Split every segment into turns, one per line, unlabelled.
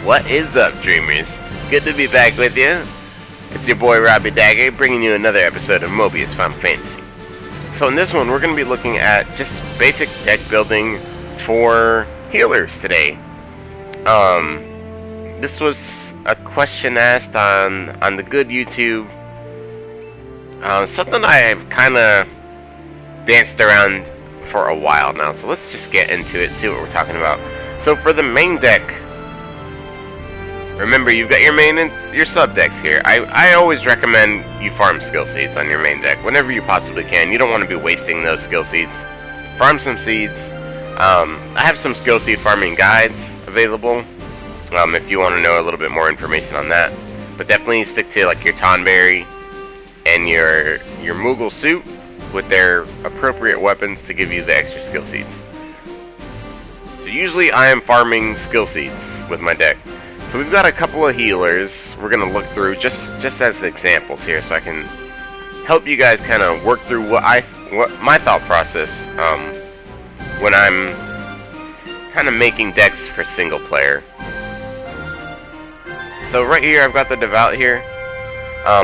What is up, dreamers? Good to be back with you. It's your boy Robbie Dagger, bringing you another episode of Mobius Final Fantasy. So in this one, we're going to be looking at just basic deck building for healers today. This was a question asked on the good YouTube. Something I've kind of danced around for a while now. So let's just get into it, see what we're talking about. So for the main deck, remember, you've got your main and your sub decks here. I always recommend you farm skill seeds on your main deck whenever you possibly can. You don't want to be wasting those skill seeds. Farm some seeds. I have some skill seed farming guides available if you want to know a little bit more information on that. But definitely stick to like your Tonberry and your Moogle suit with their appropriate weapons to give you the extra skill seeds. So usually I am farming skill seeds with my deck. So we've got a couple of healers we're going to look through just as examples here, so I can help you guys kind of work through what my thought process when I'm kind of making decks for single player. So right here I've got the Devout here.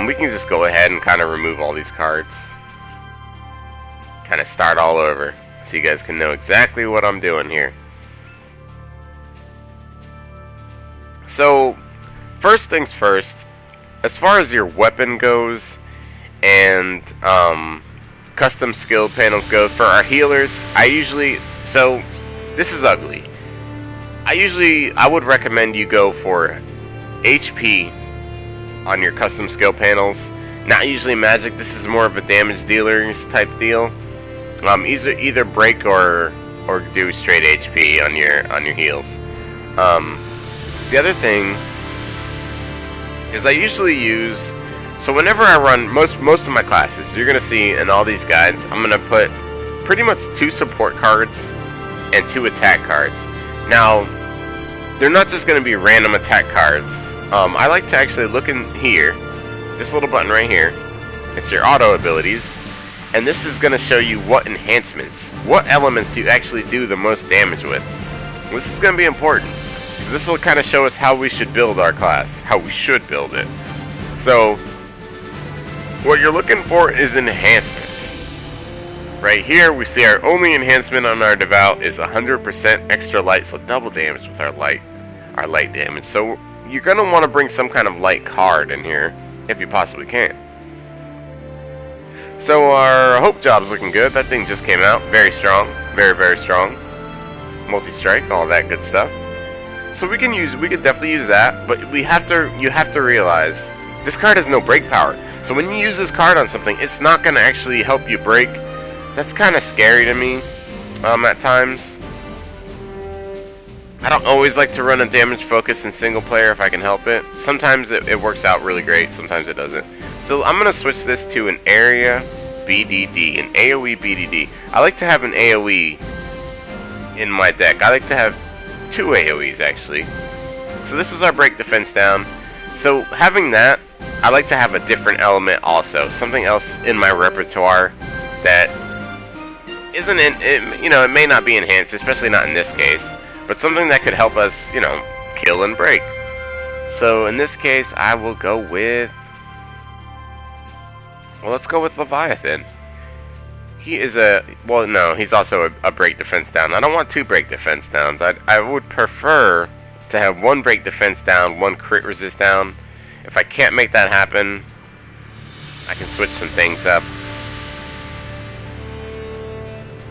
We can just go ahead and kind of remove all these cards. Kind of start all over so you guys can know exactly what I'm doing here. So, first things first, as far as your weapon goes and custom skill panels go, for our healers, so this is ugly. I would recommend you go for HP on your custom skill panels. Not usually magic, this is more of a damage dealers type deal. Either break or do straight HP on your heals. The other thing is I usually use, so whenever I run most of my classes, you're going to see in all these guides, I'm going to put pretty much 2 support cards and 2 attack cards. Now, they're not just going to be random attack cards. I like to actually look in here, this little button right here. It's your auto abilities, and this is going to show you what enhancements, what elements you actually do the most damage with. This is going to be important, because this will kind of show us how we should build our class, how we should build it. So, what you're looking for is enhancements. Right here, we see our only enhancement on our Devout is 100% extra light, so double damage with our light damage. So, you're going to want to bring some kind of light card in here, if you possibly can. So, our Hope Job is looking good. That thing just came out. Very strong. Very, very strong. Multi-strike, all that good stuff. So we could definitely use that, but you have to realize this card has no break power. So when you use this card on something, it's not going to actually help you break. That's kind of scary to me at times. I don't always like to run a damage focus in single player if I can help it. Sometimes it works out really great, sometimes it doesn't. So I'm going to switch this to an area BDD, an AoE BDD. I like to have an AoE in my deck. I like to have 2 AoEs actually. So this is our break defense down. So having that, I like to have a different element also, something else in my repertoire that isn't it may not be enhanced, especially not in this case, but something that could help us, kill and break. So in this case, I will go with, let's go with Leviathan. He is he's also a break defense down. I don't want 2 break defense downs. I would prefer to have 1 break defense down, 1 crit resist down. If I can't make that happen, I can switch some things up.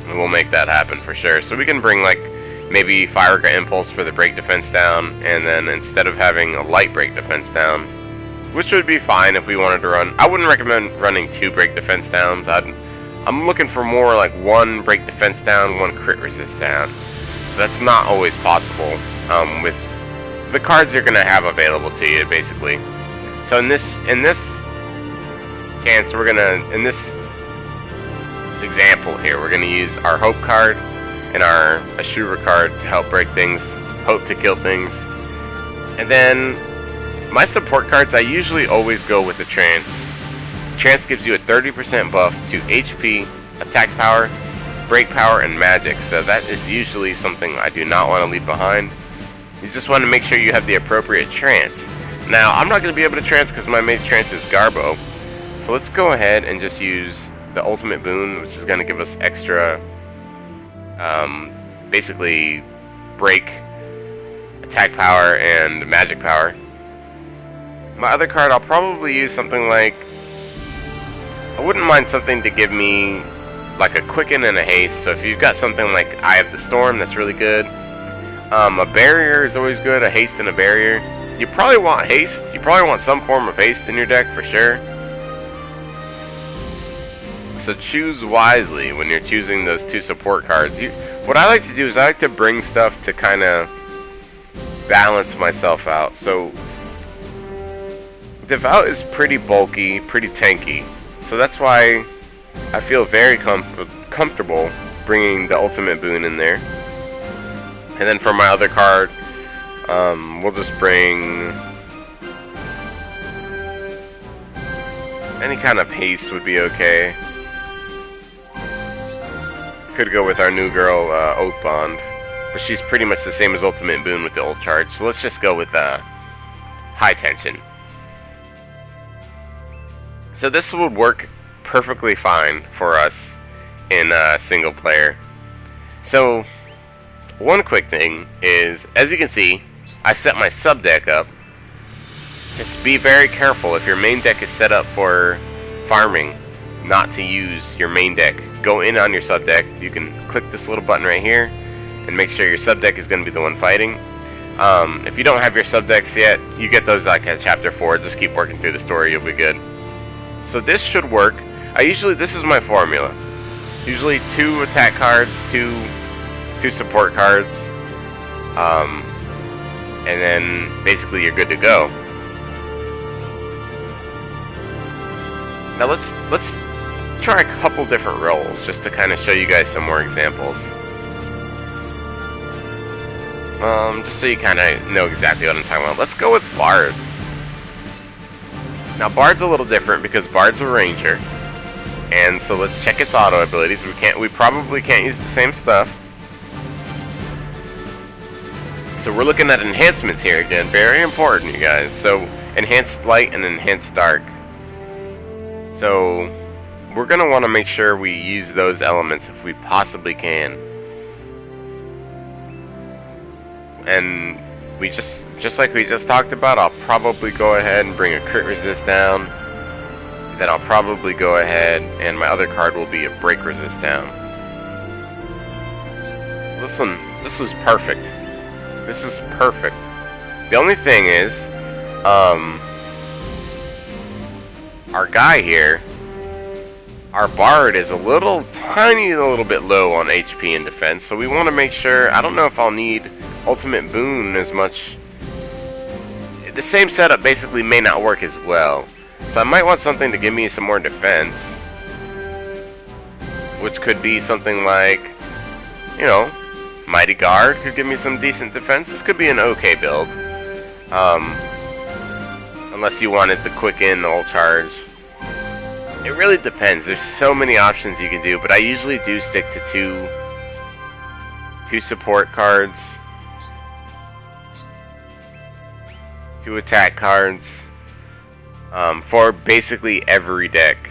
And we'll make that happen for sure. So we can bring like maybe Fire Impulse for the break defense down, and then instead of having a light break defense down, which would be fine if we wanted to run. I wouldn't recommend running 2 break defense downs. I'm looking for more like 1 break defense down, 1 crit resist down. So that's not always possible with the cards you're gonna have available to you, basically. So in this chance, in this example here, we're gonna use our Hope card and our Ashura card to help break things, Hope to kill things, and then my support cards, I usually always go with the Trance. Trance gives you a 30% buff to HP, attack power, break power, and magic, so that is usually something I do not want to leave behind. You just want to make sure you have the appropriate trance. Now, I'm not going to be able to trance because my main trance is Garbo. So let's go ahead and just use the ultimate boon, which is going to give us extra, basically, break, attack power, and magic power. My other card, I'll probably use something like... I wouldn't mind something to give me like a quicken and a haste. So if you've got something like Eye of the Storm, that's really good. A barrier is always good, a haste and a barrier. You probably want haste. You probably want some form of haste in your deck for sure. So choose wisely when you're choosing those two support cards. What I like to do is I like to bring stuff to kind of balance myself out. So Devout is pretty bulky, pretty tanky. So that's why I feel very comfortable bringing the ultimate boon in there. And then for my other card, we'll just bring any kind of haste would be okay. Could go with our new girl, Oath Bond, but she's pretty much the same as ultimate boon with the old charge. So let's just go with high tension. So this would work perfectly fine for us in single player. So one quick thing is, as you can see, I set my sub deck up. Just be very careful if your main deck is set up for farming, not to use your main deck. Go in on your sub deck. You can click this little button right here and make sure your sub deck is going to be the one fighting. If you don't have your sub decks yet, you get those like at chapter 4. Just keep working through the story, you'll be good. So this should work. This is my formula. Usually 2 attack cards, 2 support cards, and then basically you're good to go. Now let's try a couple different roles just to kind of show you guys some more examples. Just so you kind of know exactly what I'm talking about. Let's go with Barb. Now Bard's a little different because Bard's a ranger, and so let's check its auto abilities. We probably can't use the same stuff. So we're looking at enhancements here again, very important, you guys. So enhanced light and enhanced dark. So we're gonna want to make sure we use those elements if we possibly can. And we just like we just talked about, I'll probably go ahead and bring a crit resist down. Then I'll probably go ahead and my other card will be a break resist down. Listen, this is perfect. This is perfect. The only thing is, our guy here, our Bard is a little bit low on HP and defense, so we want to make sure. I don't know if I'll need ultimate boon as much. The same setup basically may not work as well, so I might want something to give me some more defense, which could be something like, you know, Mighty Guard could give me some decent defense. This could be an okay build, unless you wanted the quicken, the ult charge. It really depends. There's so many options you can do, but I usually do stick to two support cards, 2 attack cards, for basically every deck.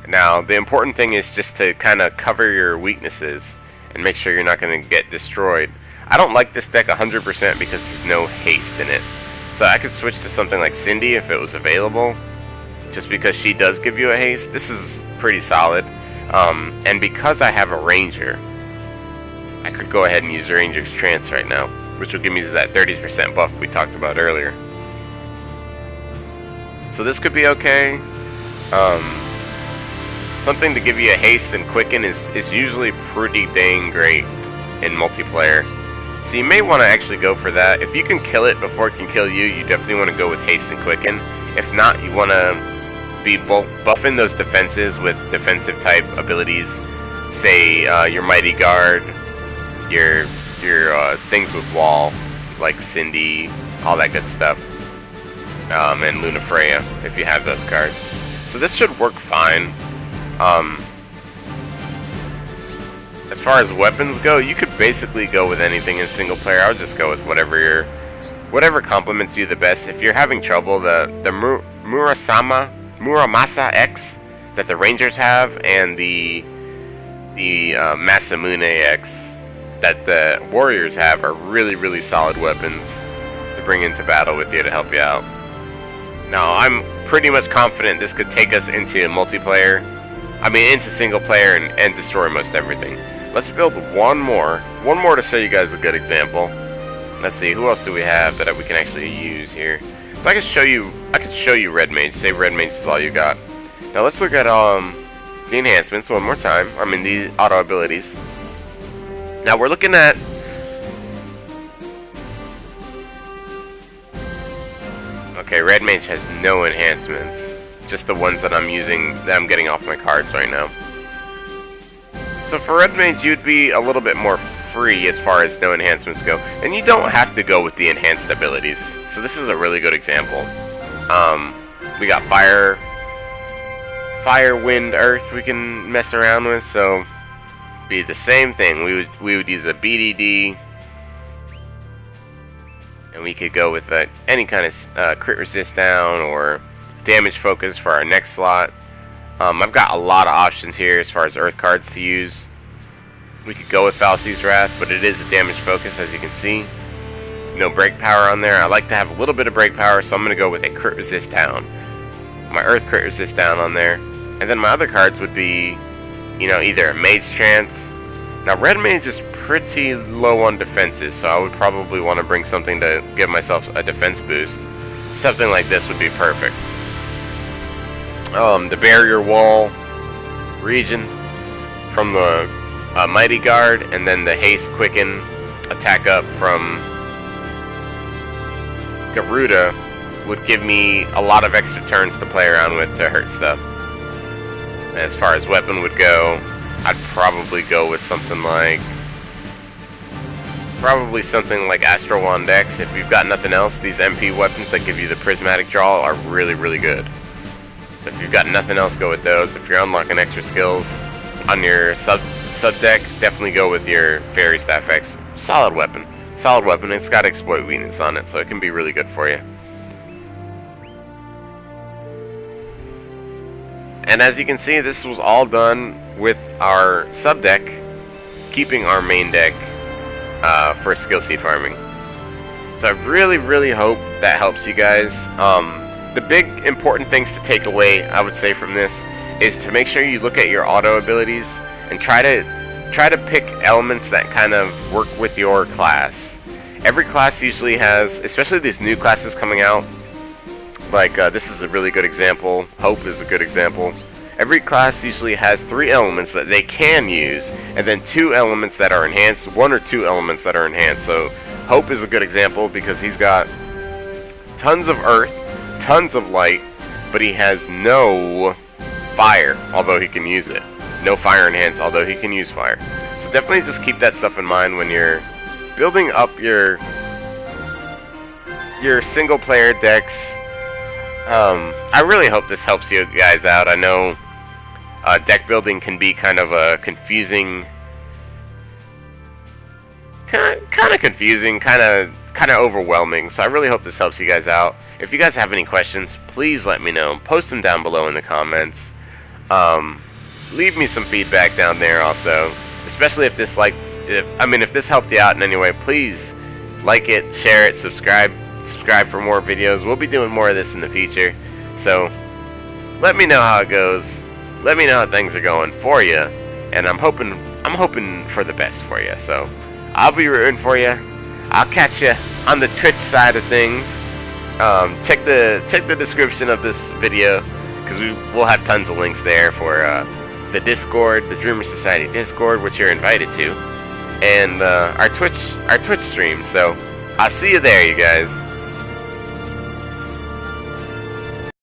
Now, the important thing is just to kind of cover your weaknesses and make sure you're not going to get destroyed. I don't like this deck 100% because there's no haste in it. So I could switch to something like Cindy if it was available, just because she does give you a haste. This is pretty solid. And because I have a ranger, I could go ahead and use Ranger's Trance right now, which will give me that 30% buff we talked about earlier. So this could be okay. Something to give you a haste and quicken is usually pretty dang great in multiplayer. So you may want to actually go for that. If you can kill it before it can kill you, you definitely want to go with haste and quicken. If not, you want to be buffing those defenses with defensive type abilities. Say your Mighty Guard, your things with wall, like Cindy, all that good stuff. And Luna Freya, if you have those cards. So this should work fine. as far as weapons go, you could basically go with anything in single player. I would just go with whatever complements you the best. If you're having trouble, the Muramasa X that the Rangers have, and the Masamune X that the Warriors have are really solid weapons to bring into battle with you to help you out. Now, I'm pretty much confident this could take us into multiplayer. I mean, into single player and destroy most everything. Let's build one more to show you guys a good example. Let's see, who else do we have that we can actually use here? So I could show you Red Mage. Say Red Mage is all you got. Now let's look at the enhancements one more time. I mean the auto abilities. Now we're looking at okay, Red Mage has no enhancements. Just the ones that I'm using, that I'm getting off my cards right now. So for Red Mage, you'd be a little bit more free as far as no enhancements go. And you don't have to go with the enhanced abilities. So this is a really good example. We got fire, wind, earth we can mess around with. So be the same thing. We would use a BDD. And we could go with any kind of crit resist down or damage focus for our next slot. I've got a lot of options here as far as earth cards to use. We could go with Fal'Ci's Wrath, but it is a damage focus, as you can see. No break power on there. I like to have a little bit of break power, so I'm going to go with a crit resist down. My earth crit resist down on there. And then my other cards would be, you know, either a Mage Trance. Now, Red Mage is pretty low on defenses, so I would probably want to bring something to give myself a defense boost. Something like this would be perfect. The barrier wall region from the Mighty Guard, and then the haste quicken attack up from Garuda would give me a lot of extra turns to play around with to hurt stuff. As far as weapon would go, I'd probably go with something like Astro Wand X. If you've got nothing else, these MP weapons that give you the prismatic draw are really good. So if you've got nothing else, go with those. If you're unlocking extra skills on your sub deck, definitely go with your Fairy Staff X. Solid weapon. It's got exploit weakness on it, so it can be really good for you. And as you can see, this was all done with our sub deck, keeping our main deck for skill seed farming. So I really hope that helps you guys. The big important things to take away, I would say, from this is to make sure you look at your auto abilities and try to pick elements that kind of work with your class. Every class usually has, especially these new classes coming out, like this is a really good example. Hope is a good example. Every class usually has 3 elements that they can use, and then 2 elements that are enhanced, 1 or 2 elements that are enhanced. So Hope is a good example because he's got tons of earth, tons of light, but he has no fire, although he can use it. No fire enhance, although he can use fire. So definitely just keep that stuff in mind when you're building up your single player decks. I really hope this helps you guys out. I know deck building can be kind of a confusing, kind of overwhelming. So I really hope this helps you guys out. If you guys have any questions, please let me know. Post them down below in the comments. Leave me some feedback down there also, especially if this if this helped you out in any way. Please like it, share it, subscribe for more videos. We'll be doing more of this in the future. So let me know how it goes. Let me know how things are going for you, and I'm hoping for the best for you. So I'll be rooting for you. I'll catch you on the Twitch side of things. Check the description of this video, because we'll have tons of links there for the Discord, the Dreamer Society Discord, which you're invited to, and our Twitch stream. So I'll see you there, you guys.